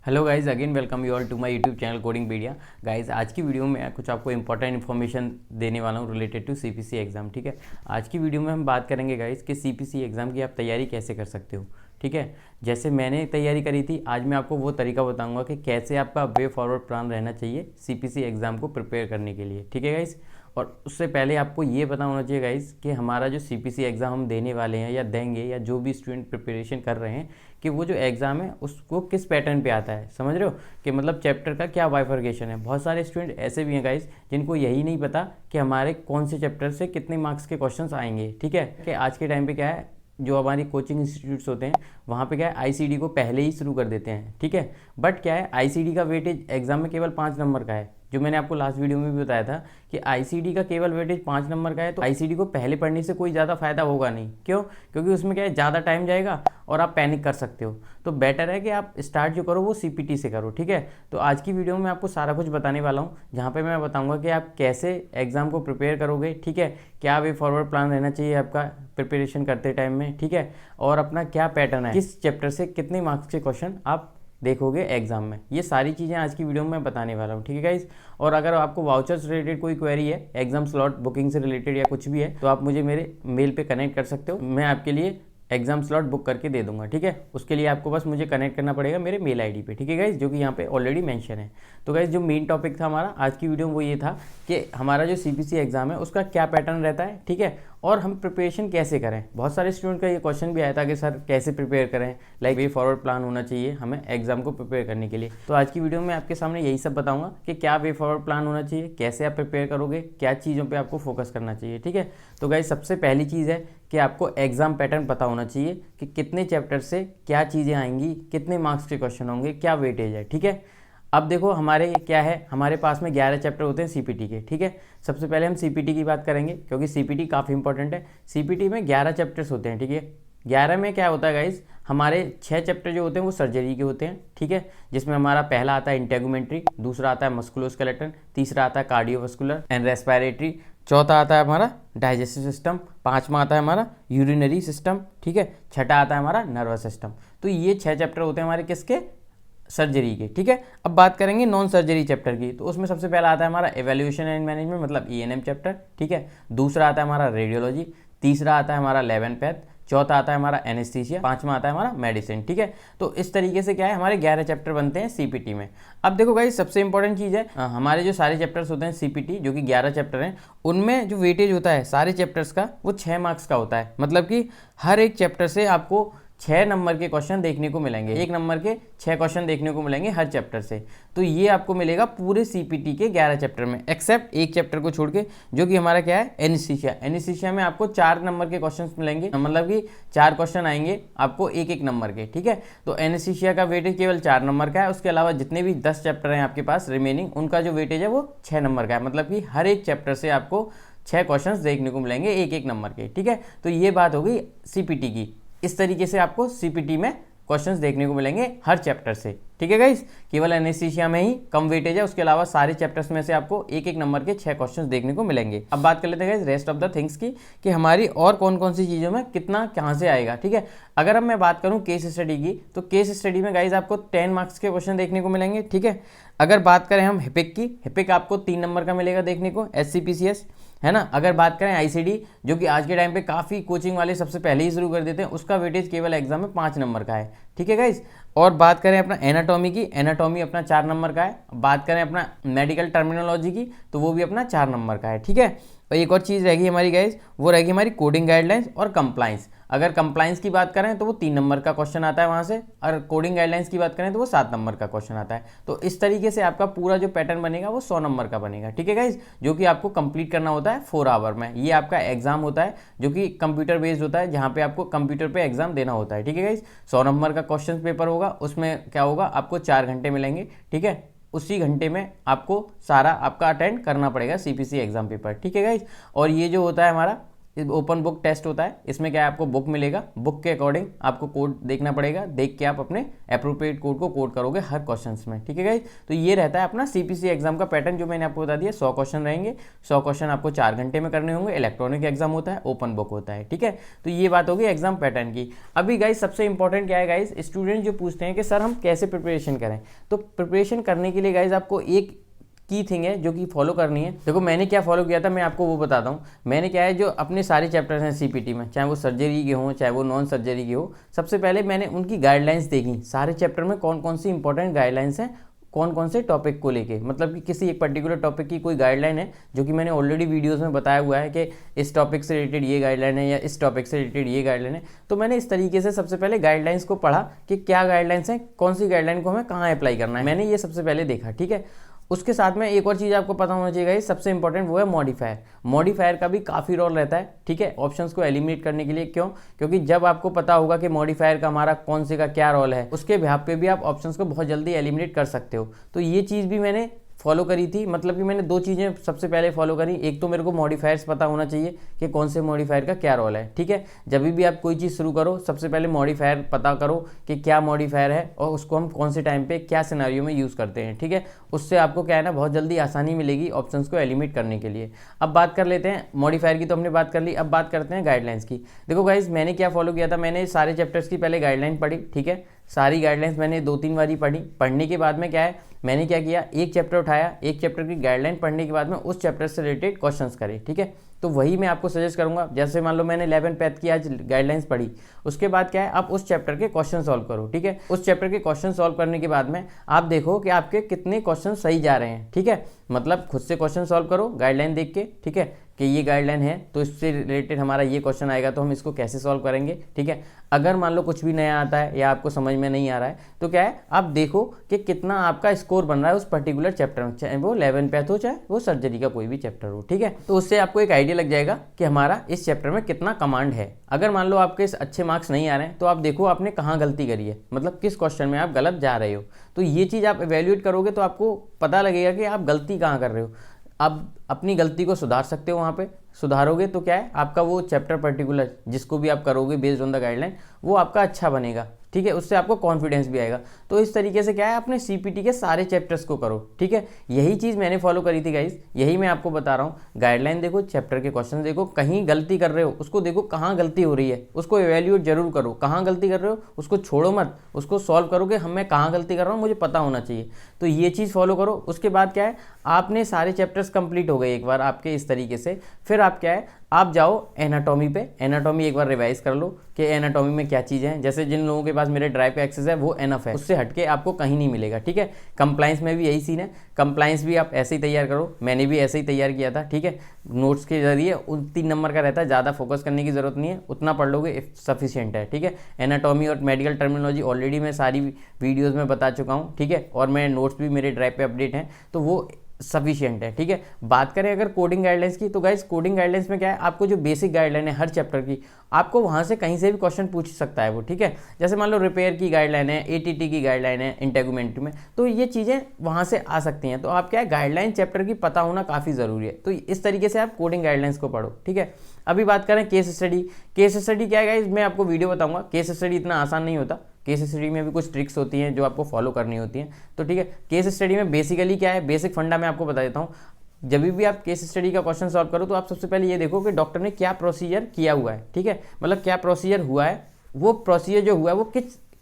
Hello guys, again welcome you all to my YouTube channel Codingpedia. Guys आज की video में कुछ आपको इंपॉर्टेंट इन्फॉर्मेशन देने वाला हूँ रिलेटेड टू सीपीसी एग्ज़ाम। ठीक है, आज की वीडियो में हम बात करेंगे गाइज कि सीपीसी एग्ज़ाम की आप तैयारी कैसे कर सकते हो। ठीक है, जैसे मैंने तैयारी करी थी, आज मैं आपको वो तरीका बताऊंगा कि कैसे आपका वे फॉरवर्ड प्लान रहना चाहिए सीपीसी एग्ज़ाम को प्रिपेयर करने के लिए। ठीक है गाइज, और उससे पहले आपको ये पता होना चाहिए गाइज कि हमारा जो सीपीसी एग्ज़ाम हम देने वाले हैं या देंगे, या जो भी स्टूडेंट प्रिपरेशन कर रहे हैं, कि वो जो एग्ज़ाम है उसको किस पैटर्न पे आता है। समझ रहे हो कि मतलब चैप्टर का क्या बाइफर्केशन है। बहुत सारे स्टूडेंट ऐसे भी हैं गाइज जिनको यही नहीं पता कि हमारे कौन से चैप्टर से कितने मार्क्स के क्वेश्चंस आएंगे। ठीक है, कि आज के टाइम पे क्या है, जो हमारी कोचिंग इंस्टीट्यूट्स होते हैं वहाँ पे क्या है, आईसीडी को पहले ही शुरू कर देते हैं। ठीक है, बट क्या है, आईसीडी का वेटेज एग्जाम में केवल 5 नंबर का है। जो मैंने आपको लास्ट वीडियो में भी बताया था कि आईसीडी का केवल वेटेज 5 नंबर का है, तो आईसीडी को पहले पढ़ने से कोई ज़्यादा फायदा होगा नहीं। क्यों? क्योंकि उसमें क्या है, ज़्यादा टाइम जाएगा और आप पैनिक कर सकते हो। तो बेटर है कि आप स्टार्ट जो करो वो सीपीटी से करो। ठीक है, तो आज की वीडियो में आपको सारा कुछ बताने वाला हूँ, जहाँ पे मैं बताऊँगा कि आप कैसे एग्ज़ाम को प्रिपेयर करोगे। ठीक है, क्या वे फॉरवर्ड प्लान रहना चाहिए आपका प्रिपरेशन करते टाइम में। ठीक है, और अपना क्या पैटर्न है, किस चैप्टर से कितने मार्क्स के क्वेश्चन आप देखोगे एग्जाम में। ये सारी चीज़ें आज की वीडियो में मैं बताने वाला हूँ। ठीक है गाइज, और अगर आपको वाउचर्स रिलेटेड कोई क्वेरी है, एग्जाम स्लॉट बुकिंग से रिलेटेड या कुछ भी है, तो आप मुझे मेरे मेल पे कनेक्ट कर सकते हो। मैं आपके लिए एग्जाम स्लॉट बुक करके दे दूंगा। ठीक है, उसके लिए आपको बस मुझे कनेक्ट करना पड़ेगा मेरे मेल आईडी पे। ठीक है गाइज, जो कि यहाँ पे ऑलरेडी मेंशन है। तो गाइज जो मेन टॉपिक था हमारा आज की वीडियो में वो ये था कि हमारा जो सीपीसी एग्जाम है उसका क्या पैटर्न रहता है। ठीक है, और हम प्रिपरेशन कैसे करें। बहुत सारे स्टूडेंट का ये क्वेश्चन भी आया था कि सर कैसे प्रिपेयर करें, लाइक वे फॉरवर्ड प्लान होना चाहिए हमें एग्जाम को प्रिपेयर करने के लिए। तो आज की वीडियो में आपके सामने यही सब बताऊंगा कि क्या वे फॉरवर्ड प्लान होना चाहिए, कैसे आप प्रिपेयर करोगे, क्या चीज़ों पे आपको फोकस करना चाहिए। ठीक है, तो गाइस सबसे पहली चीज़ है कि आपको एग्जाम पैटर्न पता होना चाहिए कि कितने चैप्टर से क्या चीज़ें आएंगी, कितने मार्क्स के क्वेश्चन होंगे, क्या वेटेज है। ठीक है, अब देखो हमारे क्या है, हमारे पास में 11 चैप्टर होते हैं सीपीटी के। ठीक है, सबसे पहले हम सीपीटी की बात करेंगे क्योंकि सीपीटी काफ़ी इंपॉर्टेंट है। सीपीटी में 11 चैप्टर्स होते हैं। ठीक है, 11 में क्या होता है गाइज, हमारे 6 चैप्टर जो होते हैं वो सर्जरी के होते हैं। ठीक है, जिसमें हमारा पहला आता है इंटेगुमेंट्री, दूसरा आता है मस्कुलोस्केलेटन, तीसरा आता है कार्डियोवास्कुलर एंड रेस्पिरेटरी, चौथा आता है हमारा डाइजेस्टिव सिस्टम, पांचवा आता है हमारा यूरिनरी सिस्टम। ठीक है, छठा आता है हमारा नर्वस सिस्टम। तो ये 6 चैप्टर होते हैं हमारे किसके, सर्जरी के। ठीक है, अब बात करेंगे नॉन सर्जरी चैप्टर की, तो उसमें सबसे पहला आता है हमारा एवेल्यूएशन एंड मैनेजमेंट, मतलब ईएनएम चैप्टर। ठीक है, दूसरा आता है हमारा रेडियोलॉजी, तीसरा आता है हमारा लैब एंड पैथ, चौथा आता है हमारा एनेस्थीसिया, पांचवा आता है हमारा मेडिसिन। ठीक है, तो इस तरीके से क्या है, हमारे 11 चैप्टर बनते हैं सीपीटी में। अब देखो गाइस सबसे इंपॉर्टेंट चीज़ है, हमारे जो सारे चैप्टर्स होते हैं सीपीटी जो कि 11 चैप्टर हैं, उनमें जो वेटेज होता है सारे चैप्टर्स का वो 6 मार्क्स का होता है। मतलब कि हर एक चैप्टर से आपको 6 नंबर के क्वेश्चन देखने को मिलेंगे, 1 नंबर के 6 क्वेश्चन देखने को मिलेंगे हर चैप्टर से। तो ये आपको मिलेगा पूरे सीपीटी के 11 चैप्टर में, एक्सेप्ट एक चैप्टर को छोड़ के जो कि हमारा क्या है, एनेस्थीसिया। एनेस्थीसिया में आपको 4 नंबर के क्वेश्चन मिलेंगे, मतलब कि 4 क्वेश्चन आएंगे आपको 1-1 नंबर के। ठीक है, तो एनेस्थीसिया का वेटेज केवल 4 नंबर का है। उसके अलावा जितने भी 10 चैप्टर हैं आपके पास रिमेनिंग, उनका जो वेटेज है वो 6 नंबर का है। मतलब कि हर एक चैप्टर से आपको 6 क्वेश्चन देखने को मिलेंगे 1-1 नंबर के। ठीक है, तो ये बात होगी सीपीटी की। इस तरीके से आपको सीपीटी में क्वेश्चंस देखने को मिलेंगे हर चैप्टर से। ठीक है गाइस, केवल एनेस्थीसिया में ही कम वेटेज है, उसके अलावा सारे चैप्टर्स में से आपको 1-1 नंबर के 6 क्वेश्चंस देखने को मिलेंगे। अब बात कर लेते हैं guys rest of the things की, कि हमारी और कौन कौन सी चीज़ों में कितना कहाँ से आएगा। ठीक है, अगर अब मैं बात करूँ केस स्टडी की, तो केस स्टडी में गाइस आपको 10 मार्क्स के क्वेश्चन देखने को मिलेंगे। ठीक है, अगर बात करें हम हिपिक की, हिपिक आपको 3 नंबर का मिलेगा देखने को, एससीपीसीएस है ना। अगर बात करें आईसीडी, जो कि आज के टाइम पे काफ़ी कोचिंग वाले सबसे पहले ही शुरू कर देते हैं, उसका वेटेज केवल एग्जाम में 5 नंबर का है। ठीक है गाइस, और बात करें अपना एनाटॉमी की, एनाटॉमी अपना 4 नंबर का है। बात करें अपना मेडिकल टर्मिनोलॉजी की, तो वो भी अपना 4 नंबर का है। ठीक है, और एक और चीज़ रहेगी हमारी गाइस, वो रहेगी हमारी कोडिंग गाइडलाइंस और कंप्लाइंस। अगर कंप्लाइंस की बात करें तो वो 3 नंबर का क्वेश्चन आता है वहाँ से, और कोडिंग गाइडलाइंस की बात करें तो वो 7 नंबर का क्वेश्चन आता है। तो इस तरीके से आपका पूरा जो पैटर्न बनेगा वो 100 नंबर का बनेगा। ठीक है गाइज, जो कि आपको कंप्लीट करना होता है 4 आवर में। ये आपका एग्जाम होता है जो कि कंप्यूटर बेस्ड होता है, जहाँ पे आपको कंप्यूटर पे एग्जाम देना होता है। ठीक है गाइज, 100 नंबर का क्वेश्चन पेपर होगा, उसमें क्या होगा, आपको 4 घंटे मिलेंगे। ठीक है, उसी घंटे में आपको सारा आपका अटेंड करना पड़ेगा सीपीसी एग्जाम पेपर। ठीक है गाइज, और ये जो होता है हमारा ओपन बुक टेस्ट होता है। इसमें क्या है, आपको बुक मिलेगा, बुक के अकॉर्डिंग आपको कोड देखना पड़ेगा, देख के आप अपने अप्रोप्रिएट कोड को कोड करोगे हर क्वेश्चंस में, ठीक है गाइस। तो ये रहता है अपना सीपीसी एग्जाम का पैटर्न जो मैंने आपको बता दिया। 100 क्वेश्चन रहेंगे, 100 क्वेश्चन आपको 4 घंटे में करने होंगे। इलेक्ट्रॉनिक एग्जाम होता है, ओपन बुक होता है, ठीक है। तो ये बात होगी एग्जाम पैटर्न की। अभी गाइस सबसे इंपॉर्टेंट क्या है गाइस, स्टूडेंट जो पूछते हैं कि सर हम कैसे प्रिपरेशन करें, तो प्रिपरेशन करने के लिए गाइस आपको एक की थिंग है जो कि फॉलो करनी है। देखो मैंने क्या फॉलो किया था, मैं आपको वो बताता हूँ। मैंने क्या है, जो अपने सारे चैप्टर्स हैं सीपीटी में, चाहे वो सर्जरी के हों चाहे वो नॉन सर्जरी के हो, सबसे पहले मैंने उनकी गाइडलाइंस देखी। सारे चैप्टर में कौन कौन सी इंपॉर्टेंट गाइडलाइंस हैं, कौन कौन से टॉपिक को लेके, मतलब कि किसी एक पर्टिकुलर टॉपिक की कोई गाइडलाइन है जो कि मैंने ऑलरेडी वीडियोस में बताया हुआ है कि इस टॉपिक से रिलेटेड ये गाइडलाइन है या इस टॉपिक से रिलेटेड ये गाइडलाइन है। तो मैंने इस तरीके से सबसे पहले गाइडलाइंस को पढ़ा कि क्या गाइडलाइंस हैं, कौन सी गाइडलाइन को हमें कहाँ अप्लाई करना है, मैंने ये सबसे पहले देखा, ठीक है। उसके साथ में एक और चीज़ आपको पता होना चाहिए, सबसे इंपॉर्टेंट वो है मॉडिफायर। मॉडिफायर का भी काफ़ी रोल रहता है, ठीक है, ऑप्शंस को एलिमिनेट करने के लिए। क्यों? क्योंकि जब आपको पता होगा कि मॉडिफायर का हमारा कौन से का क्या रोल है, उसके बिहाफ पे भी आप ऑप्शंस को बहुत जल्दी एलिमिनेट कर सकते हो। तो ये चीज़ भी मैंने फॉलो करी थी, मतलब कि मैंने 2 चीज़ें सबसे पहले फॉलो करी। एक तो मेरे को मॉडिफायर्स पता होना चाहिए कि कौन से मॉडिफायर का क्या रोल है, ठीक है। जब भी आप कोई चीज़ शुरू करो, सबसे पहले मॉडिफायर पता करो कि क्या मॉडिफायर है और उसको हम कौन से टाइम पे क्या सिनेरियो में यूज़ करते हैं, ठीक है। उससे आपको क्या है ना, बहुत जल्दी आसानी मिलेगी ऑप्शंस को एलिमिनेट करने के लिए। अब बात कर लेते हैं मॉडिफायर की, तो हमने बात कर ली, अब बात करते हैं गाइडलाइंस की। देखो गाइज मैंने क्या फॉलो किया था, मैंने सारे चैप्टर्स की पहले गाइडलाइन पढ़ी, ठीक है। सारी गाइडलाइंस मैंने 2-3 बार ही पढ़ी। पढ़ने के बाद में क्या है, मैंने क्या किया, एक चैप्टर उठाया, एक चैप्टर की गाइडलाइन पढ़ने के बाद में उस चैप्टर से रिलेटेड क्वेश्चंस करे, ठीक है। तो वही मैं आपको सजेस्ट करूंगा। जैसे मान लो मैंने 11 पैथ की आज गाइडलाइंस पढ़ी, उसके बाद क्या है, आप उस चैप्टर के क्वेश्चन सॉल्व करो, ठीक है। उस चैप्टर के क्वेश्चन सॉल्व करने के बाद में आप देखो कि आपके कितने क्वेश्चन सही जा रहे हैं, ठीक है। मतलब खुद से क्वेश्चन सॉल्व करो गाइडलाइन देख के, ठीक है, कि ये गाइडलाइन है तो इससे रिलेटेड हमारा ये क्वेश्चन आएगा तो हम इसको कैसे सॉल्व करेंगे, ठीक है। अगर मान लो कुछ भी नया आता है या आपको समझ में नहीं आ रहा है तो क्या है, आप देखो कि कितना आपका स्कोर बन रहा है उस पर्टिकुलर चैप्टर में, चाहे वो 11 पैथ हो चाहे वो सर्जरी का कोई भी चैप्टर हो, ठीक है। तो उससे आपको एक आइडिया लग जाएगा कि हमारा इस चैप्टर में कितना कमांड है। अगर मान लो आपके अच्छे मार्क्स नहीं आ रहे हैं तो आप देखो आपने कहाँ गलती करी है, मतलब किस क्वेश्चन में आप गलत जा रहे हो। तो ये चीज़ आप इवेल्यूएट करोगे तो आपको पता लगेगा कि आप गलती कहाँ कर रहे हो। आप अपनी गलती को सुधार सकते हो, वहाँ पे सुधारोगे तो क्या है, आपका वो चैप्टर पर्टिकुलर जिसको भी आप करोगे बेस्ड ऑन द गाइडलाइन, वो आपका अच्छा बनेगा, ठीक है। उससे आपको कॉन्फिडेंस भी आएगा। तो इस तरीके से क्या है, अपने सीपीटी के सारे चैप्टर्स को करो, ठीक है। यही चीज़ मैंने फॉलो करी थी गाइस, यही मैं आपको बता रहा हूँ। गाइडलाइन देखो, चैप्टर के क्वेश्चन देखो, कहीं गलती कर रहे हो उसको देखो, कहाँ गलती हो रही है उसको इवेल्यूएट जरूर करो। कहाँ गलती कर रहे हो उसको छोड़ो मत, उसको सॉल्व करो कि हम मैं कहाँ गलती कर रहा हूँ, मुझे पता होना चाहिए। तो ये चीज़ फॉलो करो। उसके बाद क्या है, आपने सारे चैप्टर्स कंप्लीट हो गए एक बार आपके इस तरीके से, फिर आप क्या है, आप जाओ एनाटॉमी पे। एनाटॉमी एक बार रिवाइज कर लो कि एनाटॉमी में क्या चीज़ें हैं। जैसे जिन लोगों के पास मेरे ड्राइव पे एक्सेस है वो एनफ है, उससे हटके आपको कहीं नहीं मिलेगा, ठीक है। कंप्लाइंस में भी यही सीन है, कंप्लाइंस भी आप ऐसे ही तैयार करो, मैंने भी ऐसे ही तैयार किया था, ठीक है। नोट्स के जरिए 3 नंबर का रहता है, ज़्यादा फोकस करने की जरूरत नहीं है, उतना पढ़ लोगे सफिशिएंट है, ठीक है। एनाटॉमी और मेडिकल टर्मिनोलॉजी ऑलरेडी मैं सारी वीडियोज़ में बता चुका हूँ, ठीक है। और मैं नोट्स भी मेरे ड्राइव पे अपडेट हैं, तो वो सफिशिएंट है, ठीक है। बात करें अगर कोडिंग गाइडलाइंस की, तो गाइस कोडिंग गाइडलाइंस में क्या है, आपको जो बेसिक गाइडलाइन है हर चैप्टर की, आपको वहाँ से कहीं से भी क्वेश्चन पूछ सकता है वो, ठीक है। जैसे मान लो रिपेयर की गाइडलाइन है, एटीटी की गाइडलाइन है इंटेगुमेंट में, तो ये चीज़ें वहाँ से आ सकती हैं। तो आप क्या है, गाइडलाइन चैप्टर की पता होना काफ़ी ज़रूरी है। तो इस तरीके से आप कोडिंग गाइडलाइंस को पढ़ो, ठीक है। अभी बात करें केस स्टडी। केस स्टडी क्या है गाइस, मैं आपको वीडियो बताऊंगा। केस स्टडी इतना आसान नहीं होता, केस स्टडी में भी कुछ ट्रिक्स होती हैं जो आपको फॉलो करनी होती हैं, तो ठीक है। केस स्टडी में बेसिकली क्या है, बेसिक फंडा मैं आपको बता देता हूँ। जब भी आप केस स्टडी का क्वेश्चन सॉल्व करो तो आप सबसे पहले ये देखो कि डॉक्टर ने क्या प्रोसीजर किया हुआ है, ठीक है। मतलब क्या प्रोसीजर हुआ है, वो प्रोसीजर जो हुआ है वो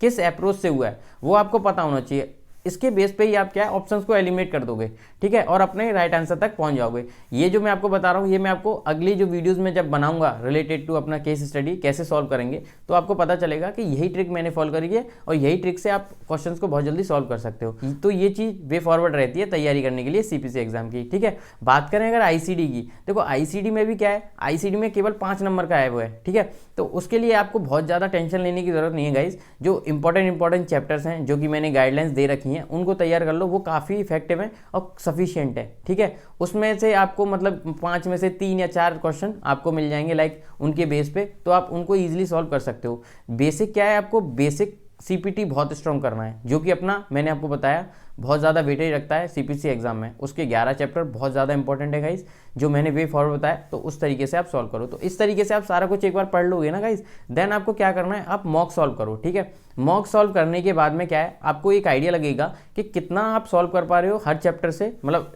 किस अप्रोच से हुआ है वो आपको पता होना चाहिए। इसके बेस पे ही आप क्या है, ऑप्शंस को एलिमिनेट कर दोगे, ठीक है, और अपने राइट आंसर तक पहुंच जाओगे। ये जो मैं आपको बता रहा हूँ, ये मैं आपको अगली जो वीडियोस में जब बनाऊंगा रिलेटेड टू अपना केस स्टडी कैसे सॉल्व करेंगे, तो आपको पता चलेगा कि यही ट्रिक मैंने फॉलो करी है और यही ट्रिक से आप क्वेश्चंस को बहुत जल्दी सॉल्व कर सकते हो। तो ये चीज़ वे फॉरवर्ड रहती है तैयारी करने के लिए सीपीसी एग्जाम की, ठीक है। बात करें अगर आईसीडी की, देखो आईसीडी में भी क्या है, आईसीडी में केवल 5 नंबर का है वो है, ठीक है। तो उसके लिए आपको बहुत ज़्यादा टेंशन लेने की जरूरत नहीं है गाइज। जो इंपॉर्टेंट चैप्टर्स हैं जो कि मैंने गाइडलाइंस दे रखी हैं उनको तैयार कर लो, वो काफ़ी इफेक्टिव है और सफिशिएंट है, ठीक है। उसमें से आपको मतलब 5 में से 3 या 4 क्वेश्चन आपको मिल जाएंगे लाइक उनके बेस पे, तो आप उनको ईजिली सॉल्व कर सकते हो। बेसिक क्या है, आपको बेसिक सीपीटी बहुत स्ट्रॉन्ग करना है, जो कि अपना मैंने आपको बताया बहुत ज़्यादा वेटेज रखता है सीपीसी एग्जाम में। उसके 11 चैप्टर बहुत ज़्यादा इंपॉर्टेंट है गाइस, जो मैंने वे फॉरवर्ड बताया, तो उस तरीके से आप सॉल्व करो। तो इस तरीके से आप सारा कुछ एक बार पढ़ लोगे ना गाइस, देन आपको क्या करना है, आप मॉक सॉल्व करो, ठीक है। मॉक सॉल्व करने के बाद में क्या है, आपको एक आइडिया लगेगा कि कितना आप सॉल्व कर पा रहे हो हर चैप्टर से। मतलब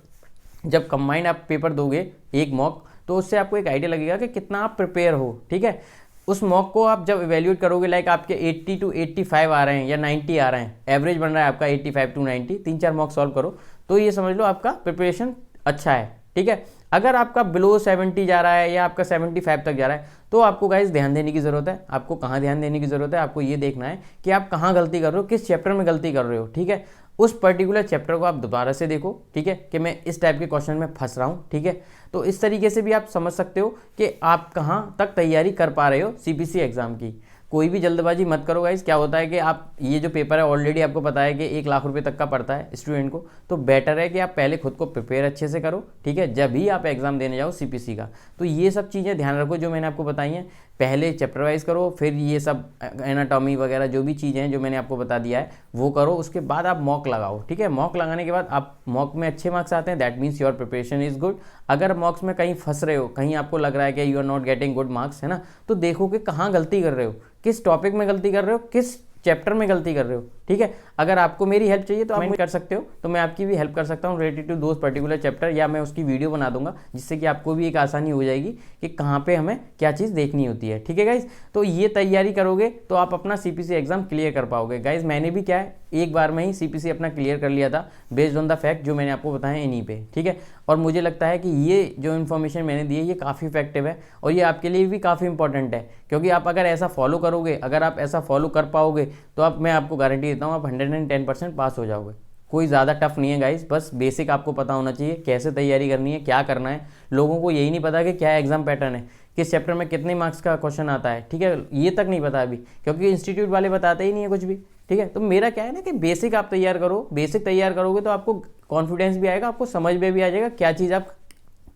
जब कंबाइंड आप पेपर दोगे एक मॉक, तो उससे आपको एक आइडिया लगेगा कि कितना आप प्रिपेयर हो, ठीक है। उस मॉक को आप जब इवेल्यूएट करोगे, लाइक आपके 80 to 85 आ रहे हैं या 90 आ रहे हैं, एवरेज बन रहा है आपका 85 to 90, 3-4 मॉक सॉल्व करो, तो ये समझ लो आपका प्रिपरेशन अच्छा है, ठीक है। अगर आपका बिलो 70 जा रहा है या आपका 75 तक जा रहा है, तो आपको गाइस ध्यान देने की ज़रूरत है। आपको कहाँ ध्यान देने की ज़रूरत है, आपको ये देखना है कि आप कहाँ गलती कर रहे हो, किस चैप्टर में गलती कर रहे हो, ठीक है। उस पर्टिकुलर चैप्टर को आप दोबारा से देखो, ठीक है, कि मैं इस टाइप के क्वेश्चन में फंस रहा हूँ, ठीक है। तो इस तरीके से भी आप समझ सकते हो कि आप कहाँ तक तैयारी कर पा रहे हो सीपीसी एग्जाम की। कोई भी जल्दबाजी मत करो गाइस। क्या होता है कि आप ये जो पेपर है ऑलरेडी आपको पता है कि 1 लाख रुपए तक का पड़ता है स्टूडेंट को, तो बेटर है कि आप पहले खुद को प्रिपेयर अच्छे से करो, ठीक है, जब भी आप एग्जाम देने जाओ सीपीसी का। तो ये सब चीज़ें ध्यान रखो जो मैंने आपको बताई हैं। पहले चैप्टर वाइज करो, फिर ये सब एनाटॉमी वगैरह जो भी चीज़ें हैं जो मैंने आपको बता दिया है वो करो। उसके बाद आप मॉक लगाओ, ठीक है। मॉक लगाने के बाद आप मॉक में अच्छे मार्क्स आते हैं, that means your preparation is good. अगर मॉक्स में कहीं फंस रहे हो, कहीं आपको लग रहा है कि you are not getting good marks, है ना, तो देखो कि कहाँ गलती कर रहे हो, किस टॉपिक में गलती कर रहे हो, किस चैप्टर में गलती कर रहे हो, ठीक है। अगर आपको मेरी हेल्प चाहिए तो आप कर सकते हो, तो मैं आपकी भी हेल्प कर सकता हूँ related to those particular chapter, या मैं उसकी वीडियो बना दूंगा जिससे कि आपको भी एक आसानी हो जाएगी कि कहाँ पे हमें क्या चीज़ देखनी होती है, ठीक है गाइज। तो ये तैयारी करोगे तो आप अपना सीपीसी एग्जाम क्लियर कर पाओगे गाइज। मैंने भी क्या है, एक बार में ही सीपीसी अपना क्लियर कर लिया था बेस्ड ऑन द फैक्ट जो मैंने आपको बताया इन्हीं पे, ठीक है। और मुझे लगता है कि ये जो इन्फॉर्मेशन मैंने दी है ये काफ़ी इफेक्टिव है और ये आपके लिए भी काफ़ी इंपॉर्टेंट है, क्योंकि आप अगर ऐसा फॉलो करोगे, अगर आप ऐसा फॉलो कर पाओगे, तो आप, मैं आपको गारंटी देता हूँ, आप 110% पास हो जाओगे। कोई ज़्यादा टफ नहीं है गाइस, बस बेसिक आपको पता होना चाहिए कैसे तैयारी करनी है, क्या करना है। लोगों को यही नहीं पता कि क्या एग्जाम पैटर्न है, किस चैप्टर में कितने मार्क्स का क्वेश्चन आता है, ठीक है, ये तक नहीं पता अभी, क्योंकि इंस्टीट्यूट वाले बताते ही नहीं है कुछ भी, ठीक है। तो मेरा क्या है ना कि बेसिक आप तैयार करो, बेसिक तैयार करोगे तो आपको कॉन्फिडेंस भी आएगा, आपको समझ में भी आ जाएगा क्या चीज़ आप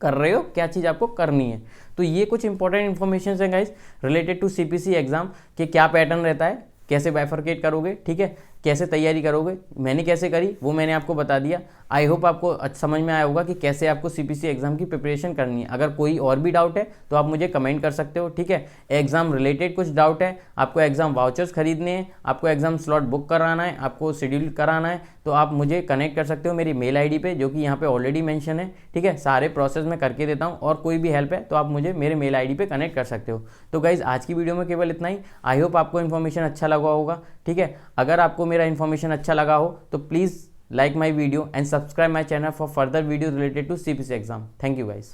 कर रहे हो, क्या चीज़ आपको करनी है। तो ये कुछ इंपॉर्टेंट इन्फॉर्मेशन है guys related to CPC exam कि क्या पैटर्न रहता है, कैसे बाइफरकेट करोगे, ठीक है, कैसे तैयारी करोगे, मैंने कैसे करी वो मैंने आपको बता दिया। आई होप आपको समझ में आया होगा कि कैसे आपको सीपीसी एग्जाम की प्रिपरेशन करनी है। अगर कोई और भी डाउट है तो आप मुझे कमेंट कर सकते हो, ठीक है। एग्जाम रिलेटेड कुछ डाउट है, आपको एग्जाम वाउचर्स खरीदने हैं, आपको एग्जाम स्लॉट बुक कराना है, आपको शेड्यूल कराना है, तो आप मुझे कनेक्ट कर सकते हो मेरी मेल आईडी पे, जो कि यहाँ पे ऑलरेडी मेंशन है, ठीक है। सारे प्रोसेस में करके देता हूँ, और कोई भी हेल्प है तो आप मुझे मेरे मेल आईडी पे कनेक्ट कर सकते हो। तो गाइज आज की वीडियो में केवल इतना ही। आई होप आपको इन्फॉर्मेशन अच्छा लगा होगा, ठीक है। अगर आपको मेरा इन्फॉर्मेशन अच्छा लगा हो तो please like my video and subscribe my channel for further video related to CPC exam. Thank you guys.